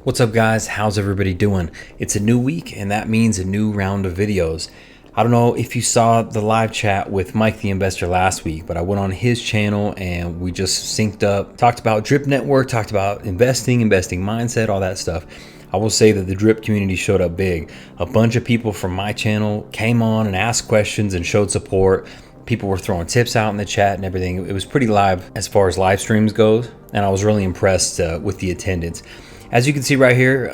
What's up guys, how's everybody doing? It's a new week and that means a new round of videos. I don't know if you saw the live chat with Mike the Investor last week, but I went on his channel and we just synced up, talked about Drip Network, talked about investing mindset, all that stuff. I will say that the Drip community showed up big. A bunch of people from my channel came on and asked questions and showed support. People were throwing tips out in the chat and everything. It was pretty live as far as live streams goes, and I was really impressed with the attendance. As you can see right here,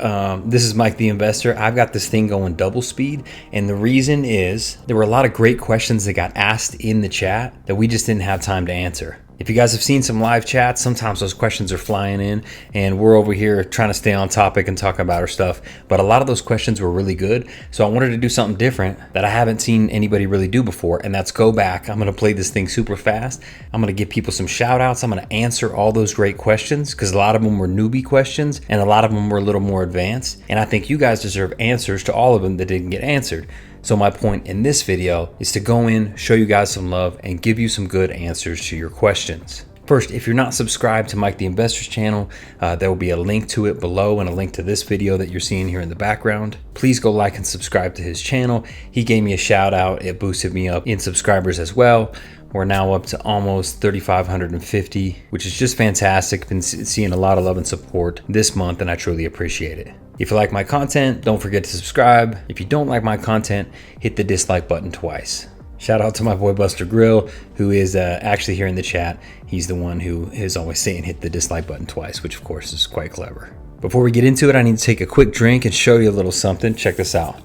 this is Mike the Investor. I've got this thing going double speed, and the reason is there were a lot of great questions that got asked in the chat that we just didn't have time to answer. If you guys have seen some live chats, sometimes those questions are flying in and we're over here trying to stay on topic and talking about our stuff. But a lot of those questions were really good. So I wanted to do something different that I haven't seen anybody really do before. And that's go back. I'm going to play this thing super fast. I'm going to give people some shout outs. I'm going to answer all those great questions because a lot of them were newbie questions and a lot of them were a little more advanced. And I think you guys deserve answers to all of them that didn't get answered. So my point in this video is to go in, show you guys some love, and give you some good answers to your questions. First, if you're not subscribed to Mike the Investor's channel, there will be a link to it below and a link to this video that you're seeing here in the background. Please go like and subscribe to his channel. He gave me a shout out. It boosted me up in subscribers as well. We're now up to almost 3,550, which is just fantastic. Been seeing a lot of love and support this month, and I truly appreciate it. If you like my content, don't forget to subscribe. If you don't like my content, hit the dislike button twice. Shout out to my boy Buster Grill, who is actually here in the chat. He's the one who is always saying hit the dislike button twice, which of course is quite clever. Before we get into it, I need to take a quick drink and show you a little something. Check this out.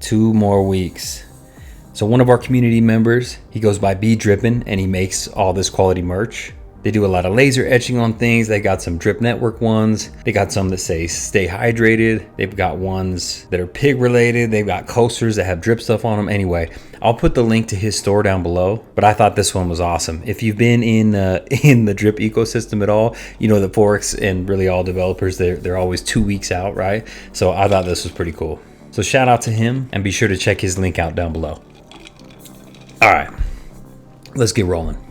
2 more weeks. So one of our community members, he goes by Drippin', and he makes all this quality merch. They do a lot of laser etching on things. They got some Drip Network ones. They got some that say stay hydrated. They've got ones that are pig related. They've got coasters that have drip stuff on them. Anyway, I'll put the link to his store down below, but I thought this one was awesome. If you've been in the drip ecosystem at all, you know that Forex and really all developers, they're always 2 weeks out, right? So I thought this was pretty cool. So shout out to him and be sure to check his link out down below. All right, let's get rolling.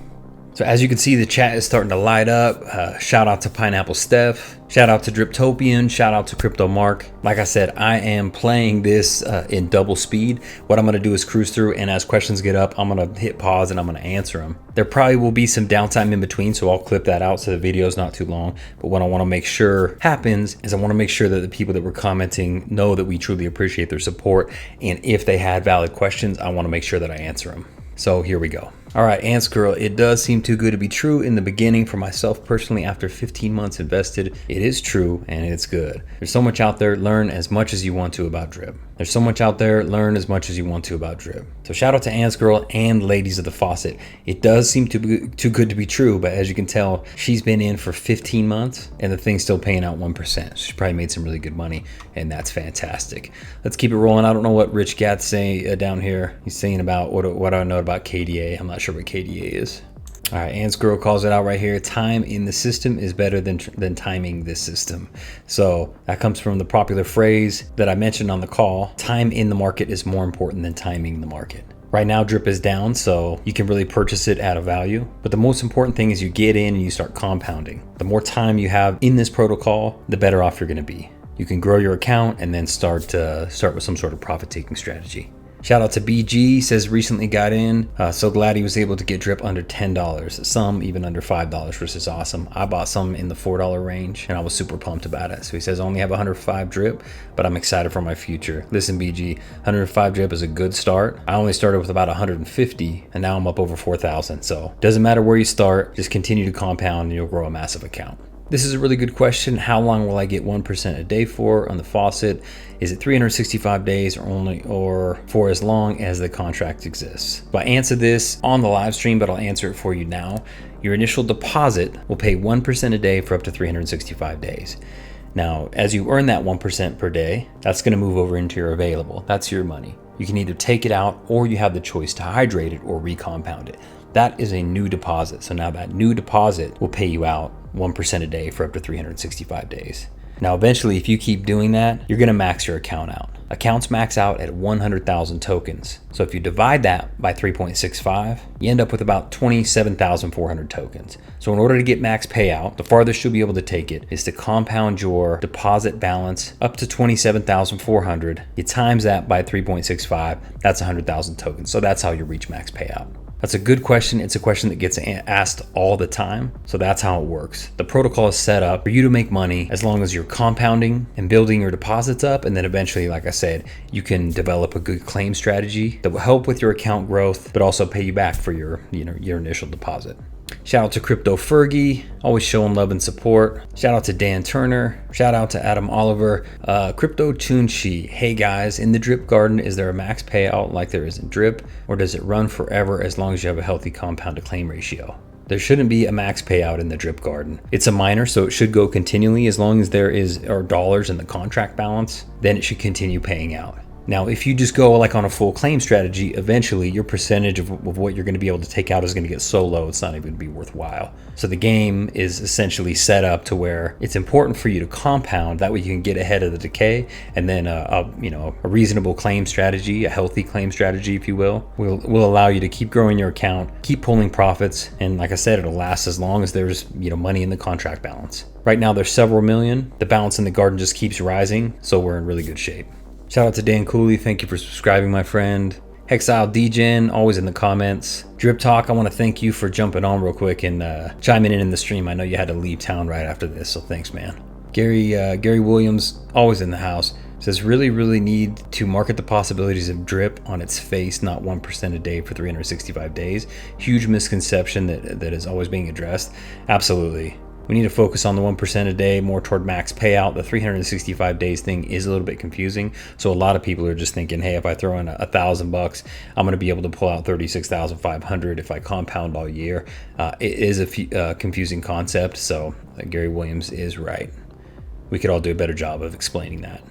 So as you can see, the chat is starting to light up. Shout out to Pineapple Steph. Shout out to Driptopian. Shout out to Crypto Mark. Like I said, I am playing this in double speed. What I'm going to do is cruise through, and as questions get up, I'm going to hit pause and I'm going to answer them. There probably will be some downtime in between, so I'll clip that out so the video is not too long. But what I want to make sure happens is I want to make sure that the people that were commenting know that we truly appreciate their support. And if they had valid questions, I want to make sure that I answer them. So here we go. All right, Ants Girl, it does seem too good to be true in the beginning. For myself personally, after 15 months invested, it is true and it's good. There's so much out there. Learn as much as you want to about drip. There's so much out there. Learn as much as you want to about drip. So shout out to Ants Girl and Ladies of the Faucet. It does seem to be too good to be true, but as you can tell, she's been in for 15 months and the thing's still paying out 1%. She's probably made some really good money, and that's fantastic. Let's keep it rolling. I don't know what Rich Gat's saying down here. He's saying about what I know about KDA. I'm not sure what KDA is. All right, Ants Girl calls it out right here. Time in the system is better than timing this system. So that comes from the popular phrase that I mentioned on the call. Time in the market is more important than timing the market. Right now, drip is down, so you can really purchase it at a value. But the most important thing is you get in and you start compounding. The more time you have in this protocol, the better off you're going to be. You can grow your account and then start with some sort of profit-taking strategy. Shout out to BG, says recently got in. So glad he was able to get drip under $10. Some even under $5, which is awesome. I bought some in the $4 range and I was super pumped about it. So he says, I only have 105 drip, but I'm excited for my future. Listen, BG, 105 drip is a good start. I only started with about 150 and now I'm up over 4,000. So doesn't matter where you start, just continue to compound and you'll grow a massive account. This is a really good question. How long will I get 1% a day for on the faucet? Is it 365 days or for as long as the contract exists? So I answered this on the live stream, but I'll answer it for you now. Your initial deposit will pay 1% a day for up to 365 days. Now, as you earn that 1% per day, that's going to move over into your available. That's your money. You can either take it out or you have the choice to hydrate it or recompound it. That is a new deposit. So now that new deposit will pay you out 1% a day for up to 365 days. Now, eventually, if you keep doing that, you're going to max your account out. Accounts max out at 100,000 tokens. So if you divide that by 3.65, you end up with about 27,400 tokens. So in order to get max payout, the farthest you'll be able to take it is to compound your deposit balance up to 27,400. You times that by 3.65, that's 100,000 tokens. So that's how you reach max payout. That's a good question. It's a question that gets asked all the time. So that's how it works. The protocol is set up for you to make money as long as you're compounding and building your deposits up. And then eventually, like I said, you can develop a good claim strategy that will help with your account growth, but also pay you back for your initial deposit. Shout out to Crypto Fergie, always showing love and support. Shout out to Dan Turner. Shout out to Adam Oliver. Crypto Tunchi. Hey guys, in the drip garden, is there a max payout like there is in drip, or does it run forever as long as you have a healthy compound to claim ratio? There shouldn't be a max payout in the drip garden. It's a miner, so it should go continually as long as there are dollars in the contract balance, then it should continue paying out. Now, if you just go like on a full claim strategy, eventually your percentage of what you're going to be able to take out is going to get so low, it's not even going to be worthwhile. So the game is essentially set up to where it's important for you to compound. That way you can get ahead of the decay, and then a reasonable claim strategy, a healthy claim strategy, if you will allow you to keep growing your account, keep pulling profits, and like I said, it'll last as long as there's money in the contract balance. Right now there's several million. The balance in the garden just keeps rising, so we're in really good shape. Shout out to Dan Cooley. Thank you for subscribing, my friend. Hexile DGen, always in the comments. Drip Talk, I want to thank you for jumping on real quick and chiming in the stream. I know you had to leave town right after this, so thanks, man. Gary Williams, always in the house, says really need to market the possibilities of drip on its face, not 1% a day for 365 days. Huge misconception that is always being addressed. Absolutely. We need to focus on the 1% a day, more toward max payout. The 365 days thing is a little bit confusing. So a lot of people are just thinking, hey, if I throw in $1,000, I'm going to be able to pull out 36,500 if I compound all year. It is a confusing concept. So Gary Williams is right. We could all do a better job of explaining that.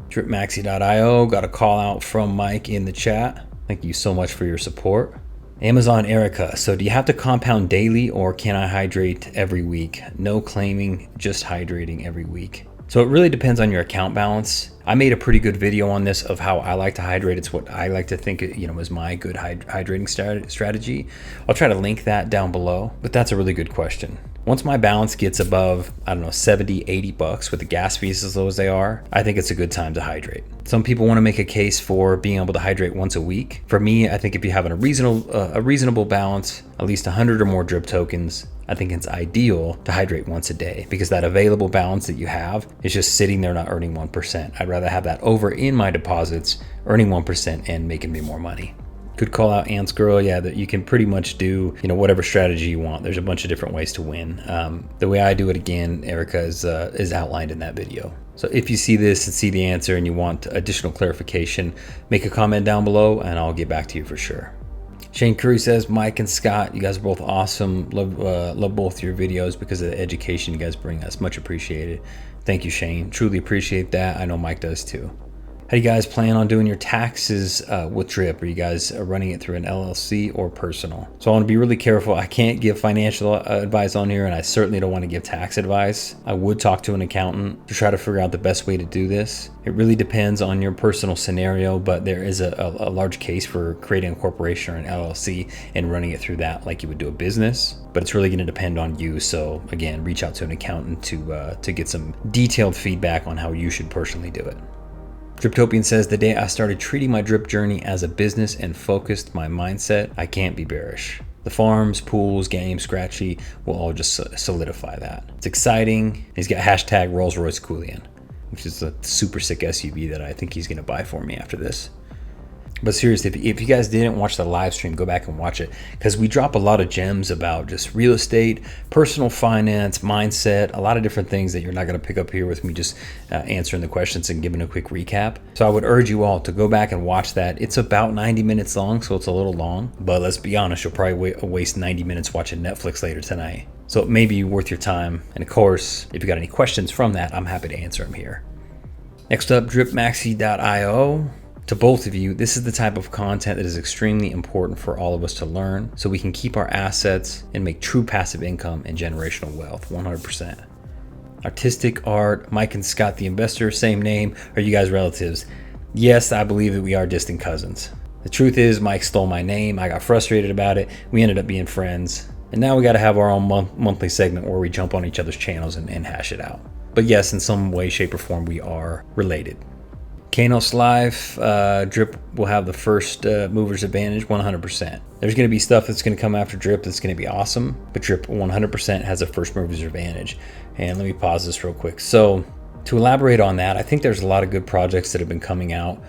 Dripmaxi.io got a call out from Mike in the chat. Thank you so much for your support. Amazon Erica, so do you have to compound daily or can I hydrate every week? No claiming, just hydrating every week. So it really depends on your account balance. I made a pretty good video on this of how I like to hydrate. It's what I like to think is my good hydrating strategy. I'll try to link that down below, but that's a really good question. Once my balance gets above, I don't know, 70, 80 bucks with the gas fees as low as they are, I think it's a good time to hydrate. Some people want to make a case for being able to hydrate once a week. For me, I think if you have a reasonable balance, at least 100 or more drip tokens, I think it's ideal to hydrate once a day because that available balance that you have is just sitting there not earning 1%. I'd rather have that over in my deposits, earning 1% and making me more money. Good call out, Ants Girl. Yeah, that you can pretty much do, whatever strategy you want. There's a bunch of different ways to win. The way I do it, again, Erica, is outlined in that video. So if you see this and see the answer and you want additional clarification, make a comment down below and I'll get back to you for sure. Shane Curry says, Mike and Scott, you guys are both awesome. Love both your videos because of the education you guys bring us. Much appreciated. Thank you, Shane. Truly appreciate that. I know Mike does too. How do you guys plan on doing your taxes with Drip? Are you guys running it through an LLC or personal? So I want to be really careful. I can't give financial advice on here, and I certainly don't want to give tax advice. I would talk to an accountant to try to figure out the best way to do this. It really depends on your personal scenario, but there is a large case for creating a corporation or an LLC and running it through that like you would do a business. But it's really going to depend on you. So again, reach out to an accountant to get some detailed feedback on how you should personally do it. Driptopian says, the day I started treating my drip journey as a business and focused my mindset, I can't be bearish. The farms, pools, games, Scratchy will all just solidify that. It's exciting. He's got hashtag Rolls Royce Coolian, which is a super sick SUV that I think he's going to buy for me after this. But seriously, if you guys didn't watch the live stream, go back and watch it because we drop a lot of gems about just real estate, personal finance, mindset, a lot of different things that you're not going to pick up here with me just answering the questions and giving a quick recap. So I would urge you all to go back and watch that. It's about 90 minutes long, so it's a little long. But let's be honest, you'll probably waste 90 minutes watching Netflix later tonight. So it may be worth your time. And of course, if you got any questions from that, I'm happy to answer them here. Next up, dripmaxi.io. To both of you, this is the type of content that is extremely important for all of us to learn so we can keep our assets and make true passive income and generational wealth, 100%. Artistic Art, Mike and Scott the Investor, same name. Are you guys relatives? Yes, I believe that we are distant cousins. The truth is, Mike stole my name. I got frustrated about it. We ended up being friends. And now we got to have our own monthly segment where we jump on each other's channels and hash it out. But yes, in some way, shape, or form, we are related. Kanos Live, Drip will have the first mover's advantage 100%. There's going to be stuff that's going to come after Drip that's going to be awesome, but Drip 100% has a first mover's advantage. And let me pause this real quick. So to elaborate on that, I think there's a lot of good projects that have been coming out.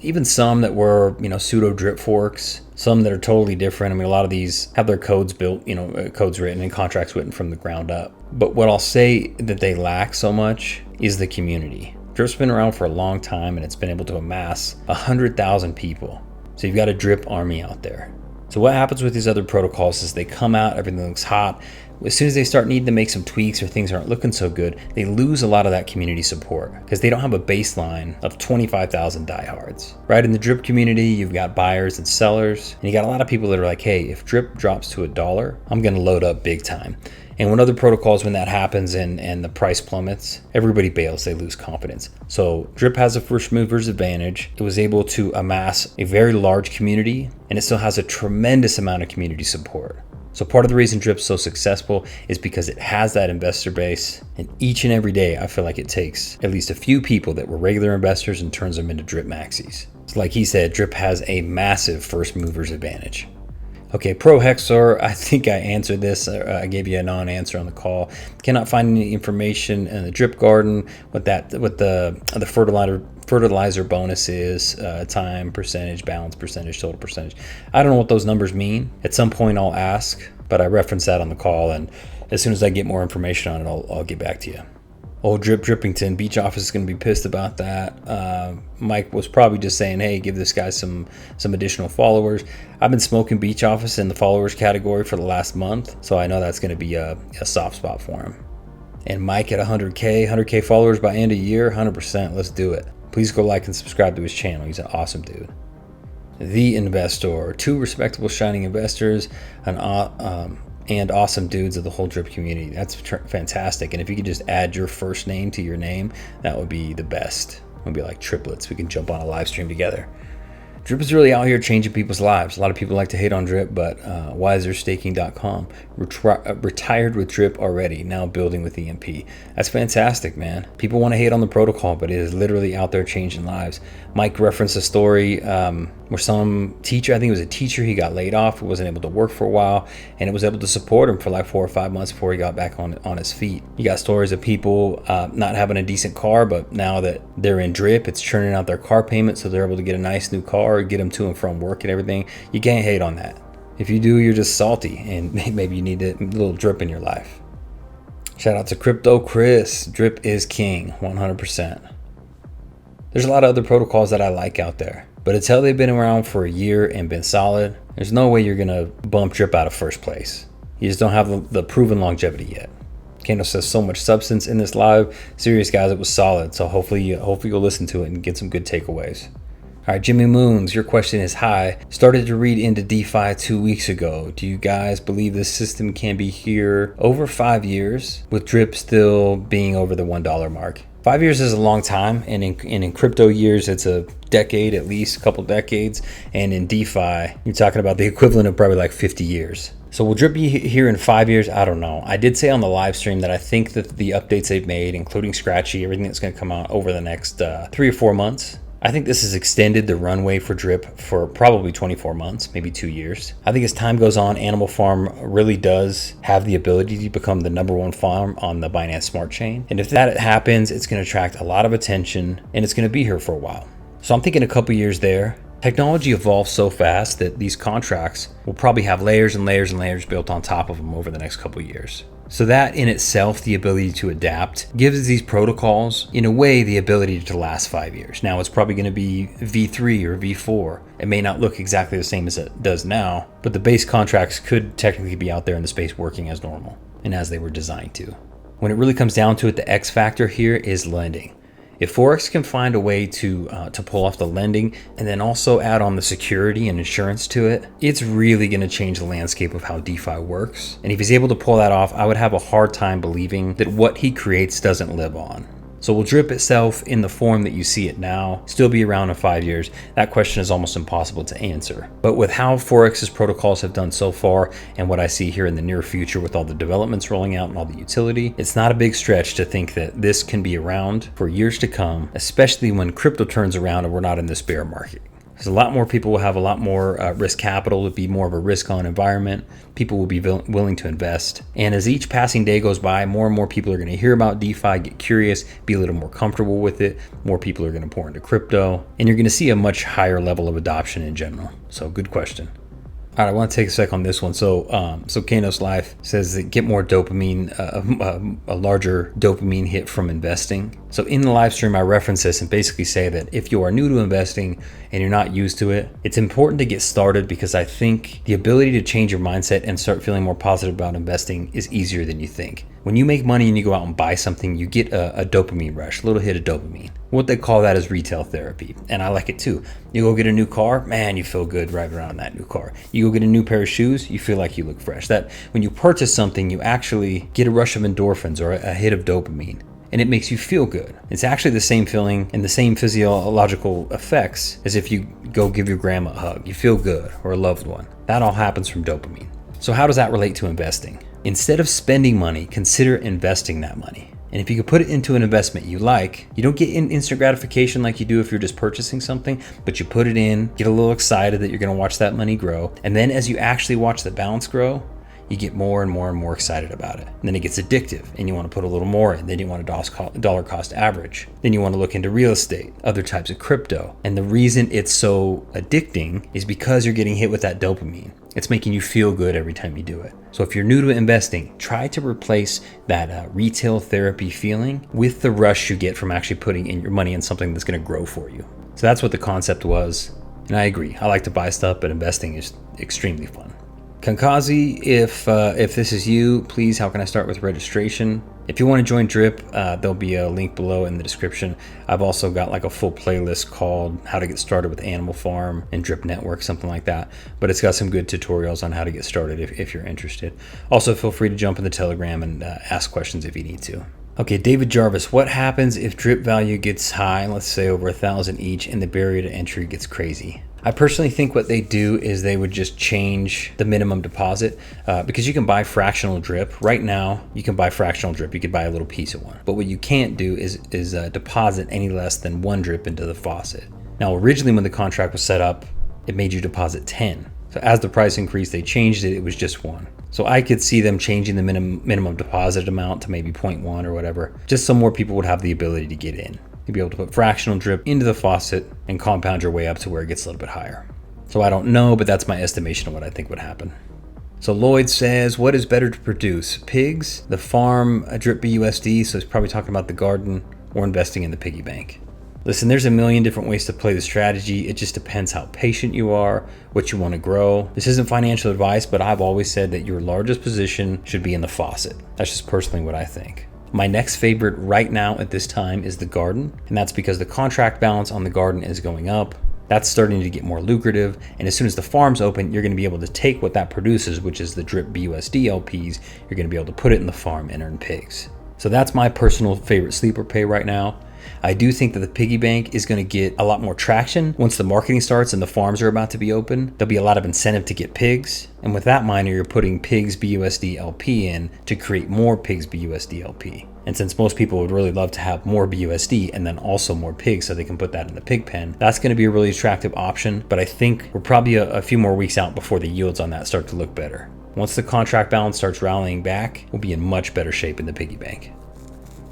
Even some that were, pseudo drip forks, some that are totally different. I mean, a lot of these have their codes built, codes written and contracts written from the ground up. But what I'll say that they lack so much is the community. Drip's been around for a long time and it's been able to amass 100,000 people. So you've got a Drip army out there. So what happens with these other protocols is they come out, everything looks hot. As soon as they start needing to make some tweaks or things aren't looking so good, they lose a lot of that community support because they don't have a baseline of 25,000 diehards. Right in the Drip community, you've got buyers and sellers, and you got a lot of people that are like, hey, if Drip drops to $1, I'm going to load up big time. And when other protocols, when that happens and the price plummets, everybody bails, they lose confidence. So Drip has a first mover's advantage. It was able to amass a very large community, and it still has a tremendous amount of community support. So part of the reason Drip's so successful is because it has that investor base, and each and every day I feel like it takes at least a few people that were regular investors and turns them into Drip maxis. So like he said, Drip has a massive first mover's advantage. Okay, Pro Hexor, I think I answered this. I gave you a non-answer on the call. Cannot find any information in the Drip Garden, what the fertilizer bonus is, time, percentage, balance percentage, total percentage. I don't know what those numbers mean. At some point I'll ask, but I referenced that on the call, and as soon as I get more information on it, I'll get back to you. Old Drippington Beach Office is going to be pissed about that. Mike was probably just saying, hey, give this guy some additional followers. I've been smoking Beach Office in the followers category for the last month, so I know that's going to be a soft spot for him. And Mike at 100K followers by end of year, 100%. Let's do it. Please go like and subscribe to his channel. He's an awesome dude. The Investor, 2 respectable shining investors, and awesome dudes of the whole Drip community. That's fantastic. And if you could just add your first name to your name, that would be the best. It would be like triplets. We can jump on a live stream together. Drip is really out here changing people's lives. A lot of people like to hate on Drip, but wiserstaking.com retired with Drip already, now building with EMP. That's fantastic, man. People want to hate on the protocol, but it is literally out there changing lives. Mike referenced a story where some teacher, I think it was a teacher, he got laid off, he wasn't able to work for a while, and it was able to support him for like 4 or 5 months before he got back on his feet. You got stories of people not having a decent car, but now that they're in Drip, it's churning out their car payment, so they're able to get a nice new car, get them to and from work and everything. You can't hate on that. If you do, you're just salty, and maybe you need a little Drip in your life. Shout out to Crypto Chris. Drip is king, 100%. There's a lot of other protocols that I like out there, but until they've been around for a year and been solid, there's no way you're gonna bump Drip out of first place. You just don't have the proven longevity yet. Kano says so much substance in this live. Serious guys, it was solid. So hopefully you'll listen to it and get some good takeaways. All right, Jimmy Moons, your question is hi. Started to read into DeFi 2 weeks ago. Do you guys believe this system can be here over 5 years with Drip still being over the $1 mark? 5 years is a long time, and in crypto years, it's a decade, at least a couple decades. And in DeFi, you're talking about the equivalent of probably like 50 years. So will Drip be here in 5 years? I don't know. I did say on the live stream that I think that the updates they've made, including Scratchy, everything that's going to come out over the next 3 or 4 months, I think this has extended the runway for Drip for probably 24 months, maybe 2 years. I think as time goes on, Animal Farm really does have the ability to become the #1 farm on the Binance Smart Chain. And if that happens, it's going to attract a lot of attention, and it's going to be here for a while. So I'm thinking a couple years there. Technology evolves so fast that these contracts will probably have layers and layers and layers built on top of them over the next couple years. So that in itself, the ability to adapt, gives these protocols, in a way, the ability to last 5 years. Now, it's probably going to be V3 or V4. It may not look exactly the same as it does now, but the base contracts could technically be out there in the space working as normal and as they were designed to. When it really comes down to it, the X factor here is lending. If Forex can find a way to pull off the lending and then also add on the security and insurance to it, it's really going to change the landscape of how DeFi works. And if he's able to pull that off, I would have a hard time believing that what he creates doesn't live on. So will drip itself in the form that you see it now still be around in 5 years? That question is almost impossible to answer. But with how Forex's protocols have done so far and what I see here in the near future with all the developments rolling out and all the utility, it's not a big stretch to think that this can be around for years to come, especially when crypto turns around and we're not in this bear market. Because a lot more people will have a lot more risk capital. It'll be more of a risk-on environment. People will be willing to invest. And as each passing day goes by, more and more people are going to hear about DeFi, get curious, be a little more comfortable with it. More people are going to pour into crypto. And you're going to see a much higher level of adoption in general. So good question. All right, I want to take a sec on this one. So Kanos Life says that get more dopamine, a larger dopamine hit from investing. So in the live stream, I reference this and basically say that if you are new to investing and you're not used to it, it's important to get started because I think the ability to change your mindset and start feeling more positive about investing is easier than you think. When you make money and you go out and buy something, you get a dopamine rush, a little hit of dopamine. What they call that is retail therapy, and I like it too. You go get a new car, man, you feel good driving around in that new car. You go get a new pair of shoes, you feel like you look fresh. That when you purchase something, you actually get a rush of endorphins or a hit of dopamine, and it makes you feel good. It's actually the same feeling and the same physiological effects as if you go give your grandma a hug. You feel good, or a loved one. That all happens from dopamine. So how does that relate to investing? Instead of spending money, consider investing that money. And if you could put it into an investment you like, you don't get instant gratification like you do if you're just purchasing something, but you put it in, get a little excited that you're gonna watch that money grow. And then as you actually watch the balance grow, you get more and more and more excited about it. And then it gets addictive and you want to put a little more in. Then you want a dollar cost average. Then you want to look into real estate, other types of crypto. And the reason it's so addicting is because you're getting hit with that dopamine. It's making you feel good every time you do it. So if you're new to investing, try to replace that retail therapy feeling with the rush you get from actually putting in your money in something that's going to grow for you. So that's what the concept was. And I agree. I like to buy stuff, but investing is extremely fun. Kankazi, if this is you, please, how can I start with registration? If you want to join Drip, there'll be a link below in the description. I've also got like a full playlist called How to Get Started with Animal Farm and Drip Network, something like that. But it's got some good tutorials on how to get started if you're interested. Also, feel free to jump in the Telegram and ask questions if you need to. Okay, David Jarvis, what happens if drip value gets high, let's say over 1,000 each, and the barrier to entry gets crazy? I personally think what they do is they would just change the minimum deposit because you can buy fractional drip. Right now, you can buy fractional drip. You could buy a little piece of one. But what you can't do is deposit any less than 1 drip into the faucet. Now, originally when the contract was set up, it made you deposit 10. So as the price increased, they changed it. It was just 1. So I could see them changing the minimum deposit amount to maybe 0.1 or whatever, just so more people would have the ability to get in. You'd be able to put fractional drip into the faucet and compound your way up to where it gets a little bit higher. So I don't know, but that's my estimation of what I think would happen. So Lloyd says, what is better to produce? Pigs, the farm, a drip BUSD, so he's probably talking about the garden, or investing in the piggy bank. Listen, there's a million different ways to play the strategy. It just depends how patient you are, what you want to grow. This isn't financial advice, but I've always said that your largest position should be in the faucet. That's just personally what I think. My next favorite right now at this time is the garden, and that's because the contract balance on the garden is going up. That's starting to get more lucrative, and as soon as the farm's open, you're going to be able to take what that produces, which is the drip BUSD LPs, you're going to be able to put it in the farm and earn pigs. So that's my personal favorite sleeper pay right now. I do think that the piggy bank is going to get a lot more traction once the marketing starts and the farms are about to be open. There'll be a lot of incentive to get pigs. And with that miner, you're putting pigs BUSD LP in to create more pigs BUSD LP. And since most people would really love to have more BUSD and then also more pigs so they can put that in the pig pen, that's going to be a really attractive option. But I think we're probably a few more weeks out before the yields on that start to look better. Once the contract balance starts rallying back, we'll be in much better shape in the piggy bank.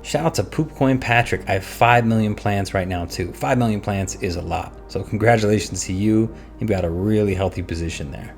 Shout out to Poopcoin Patrick. I have 5 million plants right now too. 5 million plants is a lot. So congratulations to you. You've got a really healthy position there.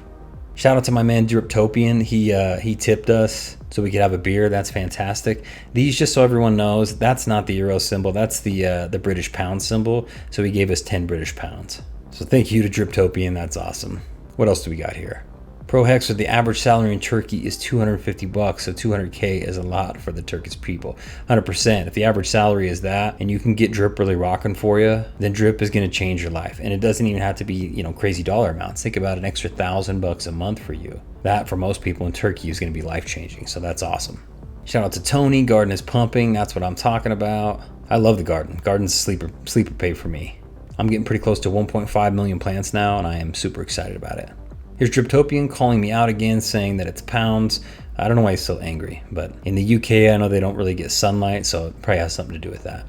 Shout out to my man Driptopian. He tipped us so we could have a beer. That's fantastic. These, just so everyone knows, that's not the euro symbol. That's the British pound symbol. So he gave us 10 British pounds. So thank you to Driptopian. That's awesome. What else do we got here? Pro Hexer, the average salary in Turkey is $250, so 200K is a lot for the Turkish people. 100%. If the average salary is that, and you can get Drip really rocking for you, then Drip is going to change your life. And it doesn't even have to be, crazy dollar amounts. Think about an extra $1,000 a month for you. That, for most people in Turkey, is going to be life changing. So that's awesome. Shout out to Tony. Garden is pumping. That's what I'm talking about. I love the garden. Garden's sleeper pay for me. I'm getting pretty close to 1.5 million plants now, and I am super excited about it. Here's Driptopian calling me out again, saying that it's pounds. I don't know why he's so angry, but in the UK, I know they don't really get sunlight, so it probably has something to do with that.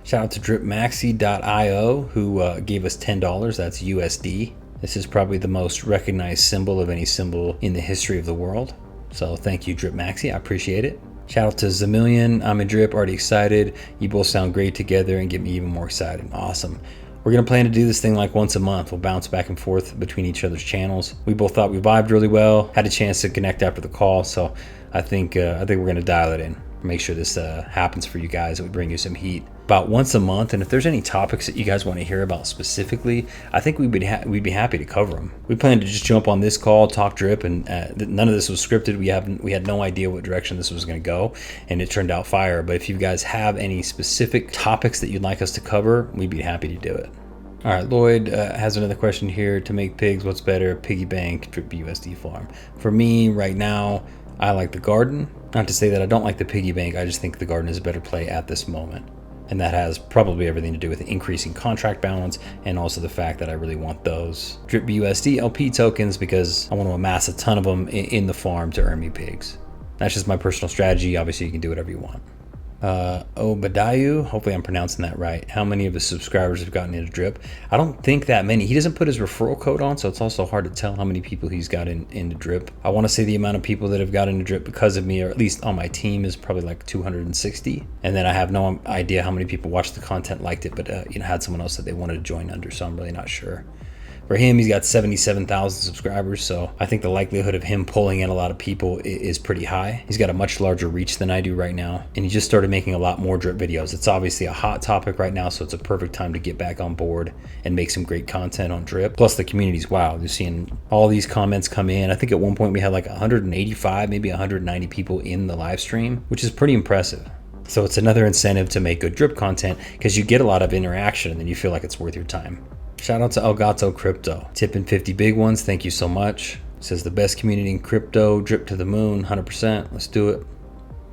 Shout out to dripmaxi.io, who gave us $10. That's USD. This is probably the most recognized symbol of any symbol in the history of the world. So thank you, DripMaxi. I appreciate it. Shout out to Zamillion. I'm in Drip, already excited. You both sound great together and get me even more excited. Awesome. We're going to plan to do this thing like once a month. We'll bounce back and forth between each other's channels. We both thought we vibed really well, had a chance to connect after the call. So I think we're going to dial it in. Make sure this happens for you guys, that we bring you some heat about once a month. And if there's any topics that you guys want to hear about specifically, I think we'd be happy to cover them. We plan to just jump on this call, talk drip, and none of this was scripted. We had no idea what direction this was going to go, and it turned out fire. But if you guys have any specific topics that you'd like us to cover, we'd be happy to do it. All right, Lloyd has another question here. To make pigs, what's better, piggy bank, drip USD farm? For me right now, I like the garden. Not to say that I don't like the piggy bank, I just think the garden is a better play at this moment. And that has probably everything to do with increasing contract balance, and also the fact that I really want those drip USD LP tokens because I want to amass a ton of them in the farm to earn me pigs. That's just my personal strategy. Obviously, you can do whatever you want. Obadiah, hopefully I'm pronouncing that right. How many of his subscribers have gotten into Drip? I don't think that many. He doesn't put his referral code on, so it's also hard to tell how many people he's got into Drip. I want to say the amount of people that have gotten into Drip because of me, or at least on my team, is probably like 260. And then I have no idea how many people watched the content, liked it, but had someone else that they wanted to join under, so I'm really not sure. For him, he's got 77,000 subscribers, so I think the likelihood of him pulling in a lot of people is pretty high. He's got a much larger reach than I do right now, and he just started making a lot more drip videos. It's obviously a hot topic right now, so it's a perfect time to get back on board and make some great content on drip. Plus, the community's wow. You're seeing all these comments come in. I think at one point we had like 185, maybe 190 people in the live stream, which is pretty impressive. So it's another incentive to make good drip content because you get a lot of interaction and then you feel like it's worth your time. Shout out to Elgato Crypto. Tipping 50 big ones. Thank you so much. Says the best community in crypto. Drip to the moon. 100%. Let's do it.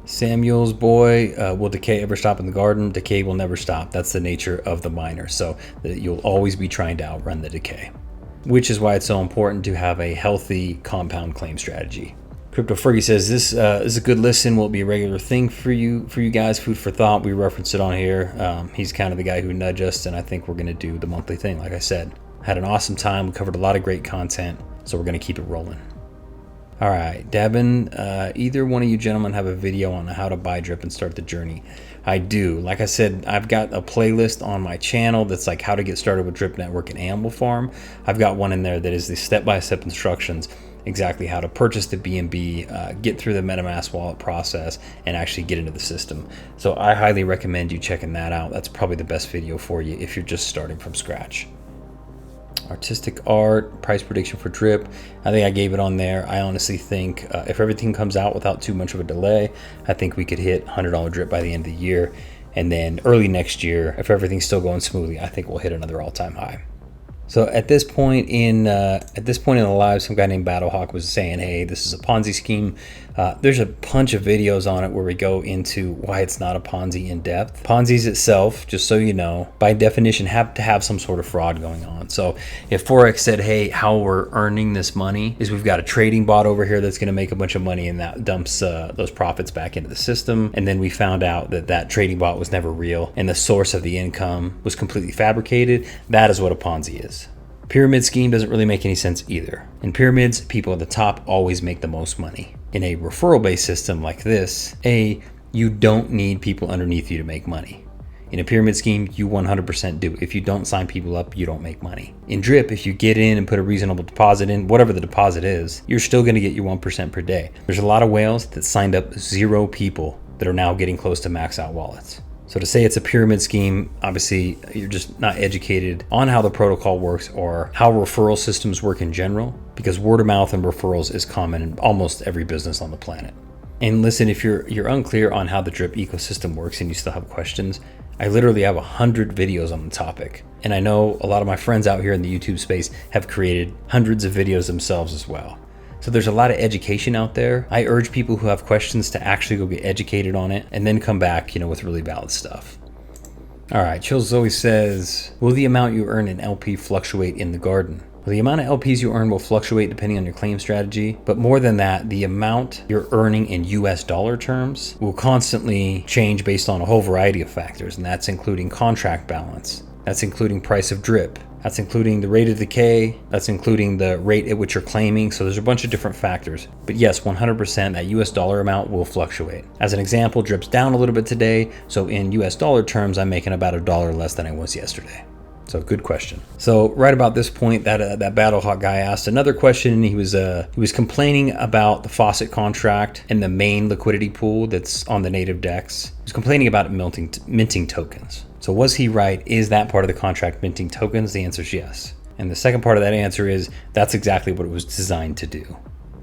Samuel's boy. Will decay ever stop in the garden? Decay will never stop. That's the nature of the miner. So you'll always be trying to outrun the decay. Which is why it's so important to have a healthy compound claim strategy. Crypto Fergie says this is a good listen. Will it be a regular thing for you guys? Food for thought. We reference it on here. He's kind of the guy who nudged us, and I think we're going to do the monthly thing. Like I said, had an awesome time. We covered a lot of great content, so we're going to keep it rolling. All right, Devin, either one of you gentlemen have a video on how to buy drip and start the journey? I do. Like I said, I've got a playlist on my channel that's like how to get started with Drip Network and Animal Farm. I've got one in there that is the step-by-step instructions, exactly how to purchase the BNB, get through the MetaMask wallet process, and actually get into the system. So I highly recommend you checking that out. That's probably the best video for you if you're just starting from scratch. Artistic art, price prediction for drip. I think I gave it on there. I honestly think if everything comes out without too much of a delay, I think we could hit $100 drip by the end of the year. And then early next year, if everything's still going smoothly, I think we'll hit another all-time high. So at this point in the live, some guy named Battlehawk was saying, hey, this is a Ponzi scheme. There's a bunch of videos on it where we go into why it's not a Ponzi in depth. Ponzi's itself, just so you know, by definition have to have some sort of fraud going on. So if Forex said, hey, how we're earning this money is we've got a trading bot over here that's going to make a bunch of money, and that dumps those profits back into the system. And then we found out that that trading bot was never real and the source of the income was completely fabricated. That is what a Ponzi is. Pyramid scheme doesn't really make any sense either. In pyramids, people at the top always make the most money. In a referral-based system like this, you don't need people underneath you to make money. In a pyramid scheme, you 100% do. If you don't sign people up, you don't make money. In drip, if you get in and put a reasonable deposit in, whatever the deposit is, you're still going to get your 1% per day. There's a lot of whales that signed up 0 people that are now getting close to max out wallets. So to say it's a pyramid scheme, obviously you're just not educated on how the protocol works or how referral systems work in general, because word of mouth and referrals is common in almost every business on the planet. And listen, if you're unclear on how the drip ecosystem works and you still have questions, I literally have 100 videos on the topic. And I know a lot of my friends out here in the YouTube space have created hundreds of videos themselves as well. So there's a lot of education out there. I urge people who have questions to actually go get educated on it and then come back, with really valid stuff. All right, Chill Zoe says, will the amount you earn in LP fluctuate in the garden? Well, the amount of LPs you earn will fluctuate depending on your claim strategy, but more than that, the amount you're earning in US dollar terms will constantly change based on a whole variety of factors, and that's including contract balance, that's including price of drip, that's including the rate of decay, that's including the rate at which you're claiming. So there's a bunch of different factors. But yes, 100% that US dollar amount will fluctuate. As an example, drip's down a little bit today. So in US dollar terms, I'm making about $1 less than I was yesterday. So good question. So right about this point, that Battlehawk guy asked another question, and he was complaining about the faucet contract and the main liquidity pool that's on the native decks. He was complaining about it minting tokens. So was he right? Is that part of the contract minting tokens? The answer is yes. And the second part of that answer is that's exactly what it was designed to do.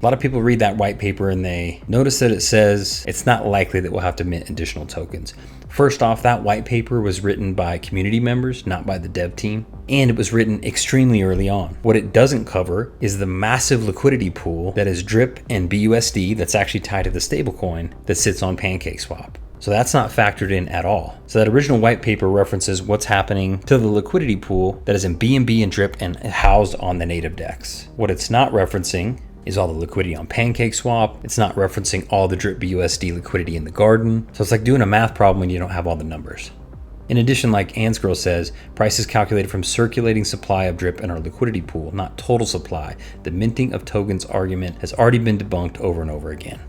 A lot of people read that white paper and they notice that it says it's not likely that we'll have to mint additional tokens. First off, that white paper was written by community members, not by the dev team, and it was written extremely early on. What it doesn't cover is the massive liquidity pool that is drip and BUSD that's actually tied to the stablecoin that sits on PancakeSwap. So that's not factored in at all. So that original white paper references what's happening to the liquidity pool that is in BNB and drip and housed on the native DEX. What it's not referencing is all the liquidity on PancakeSwap. It's not referencing all the drip BUSD liquidity in the garden. So it's like doing a math problem when you don't have all the numbers. In addition, like Ants Girl says, price is calculated from circulating supply of drip in our liquidity pool, not total supply. The minting of tokens argument has already been debunked over and over again.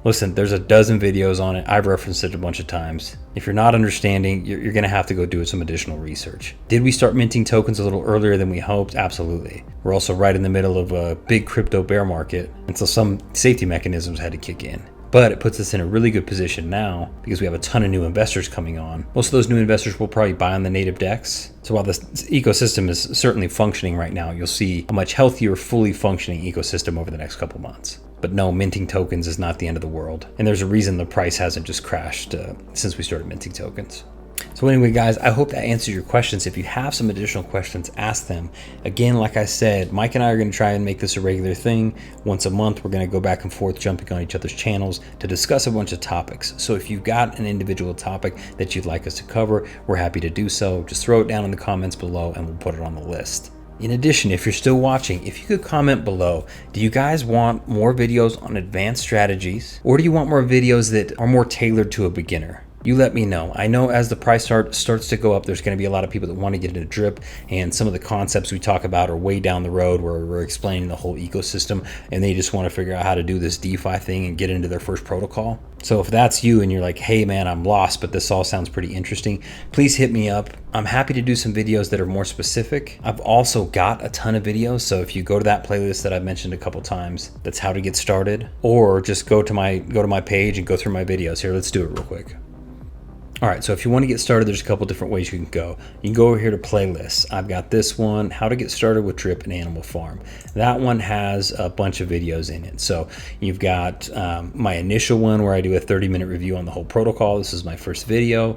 Listen, there's a dozen videos on it. I've referenced it a bunch of times. If you're not understanding, you're going to have to go do some additional research. Did we start minting tokens a little earlier than we hoped? Absolutely. We're also right in the middle of a big crypto bear market, and so some safety mechanisms had to kick in. But it puts us in a really good position now because we have a ton of new investors coming on. Most of those new investors will probably buy on the native DEX. So while this ecosystem is certainly functioning right now, you'll see a much healthier, fully functioning ecosystem over the next couple months. But no, minting tokens is not the end of the world. And there's a reason the price hasn't just crashed since we started minting tokens. So anyway, guys, I hope that answers your questions. If you have some additional questions, ask them. Again, like I said, Mike and I are going to try and make this a regular thing. Once a month, we're going to go back and forth, jumping on each other's channels to discuss a bunch of topics. So if you've got an individual topic that you'd like us to cover, we're happy to do so. Just throw it down in the comments below and we'll put it on the list. In addition, if you're still watching, if you could comment below, do you guys want more videos on advanced strategies, or do you want more videos that are more tailored to a beginner? You let me know. I know as the price starts to go up, there's going to be a lot of people that want to get into drip, and some of the concepts we talk about are way down the road where we're explaining the whole ecosystem, and they just want to figure out how to do this DeFi thing and get into their first protocol. So if that's you and you're like, hey man, I'm lost, but this all sounds pretty interesting, please hit me up. I'm happy to do some videos that are more specific. I've also got a ton of videos, so if you go to that playlist that I've mentioned a couple times, that's how to get started, or just go to my page and go through my videos. Here, let's do it real quick. All right, so if you want to get started, there's a couple different ways you can go. You can go over here to playlists. I've got this one, how to get started with drip and animal farm. That one has a bunch of videos in it. So you've got my initial one where I do a 30-minute review on the whole protocol. This is my first video,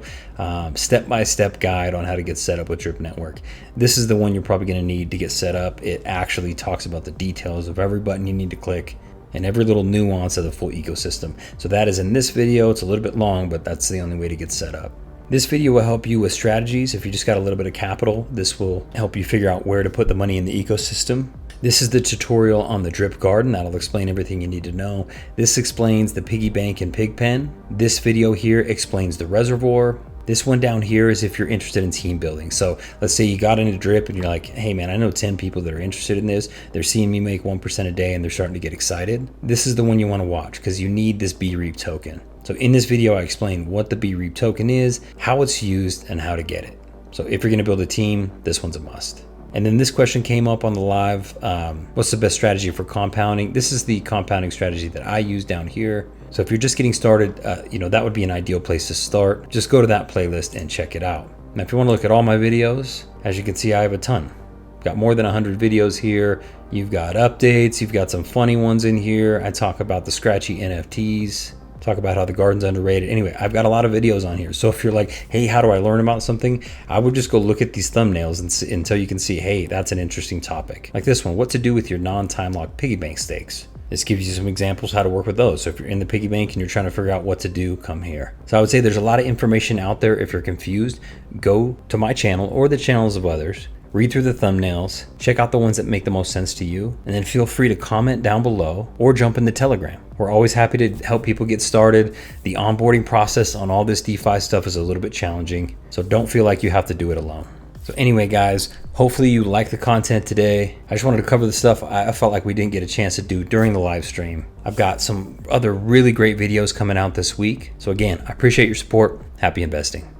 step-by-step guide on how to get set up with Drip Network. This is the one you're probably going to need to get set up. It actually talks about the details of every button you need to click and every little nuance of the full ecosystem. So that is in this video. It's a little bit long, but that's the only way to get set up. This video will help you with strategies. If you just got a little bit of capital, this will help you figure out where to put the money in the ecosystem. This is the tutorial on the drip garden. That'll explain everything you need to know. This explains the piggy bank and pig pen. This video here explains the reservoir. This one down here is if you're interested in team building. So let's say you got into drip and you're like, hey man, I know 10 people that are interested in this. They're seeing me make 1% a day and they're starting to get excited. This is the one you want to watch because you need this BREAP token. So in this video, I explain what the BREAP token is, how it's used, and how to get it. So if you're going to build a team, this one's a must. And then this question came up on the live. What's the best strategy for compounding? This is the compounding strategy that I use down here. So if you're just getting started, that would be an ideal place to start. Just go to that playlist and check it out. Now, if you want to look at all my videos, as you can see, I have a ton. Got more than 100 videos here. You've got updates. You've got some funny ones in here. I talk about the scratchy NFTs. Talk about how the garden's underrated. Anyway, I've got a lot of videos on here. So if you're like, hey, how do I learn about something? I would just go look at these thumbnails until you can see, hey, that's an interesting topic. Like this one, what to do with your non-time lock piggy bank stakes. This gives you some examples how to work with those. So if you're in the piggy bank and you're trying to figure out what to do, come here. So I would say there's a lot of information out there. If you're confused, go to my channel or the channels of others. Read through the thumbnails, check out the ones that make the most sense to you, and then feel free to comment down below or jump in the Telegram. We're always happy to help people get started. The onboarding process on all this DeFi stuff is a little bit challenging, so don't feel like you have to do it alone. So anyway, guys, hopefully you like the content today. I just wanted to cover the stuff I felt like we didn't get a chance to do during the live stream. I've got some other really great videos coming out this week. So again, I appreciate your support. Happy investing.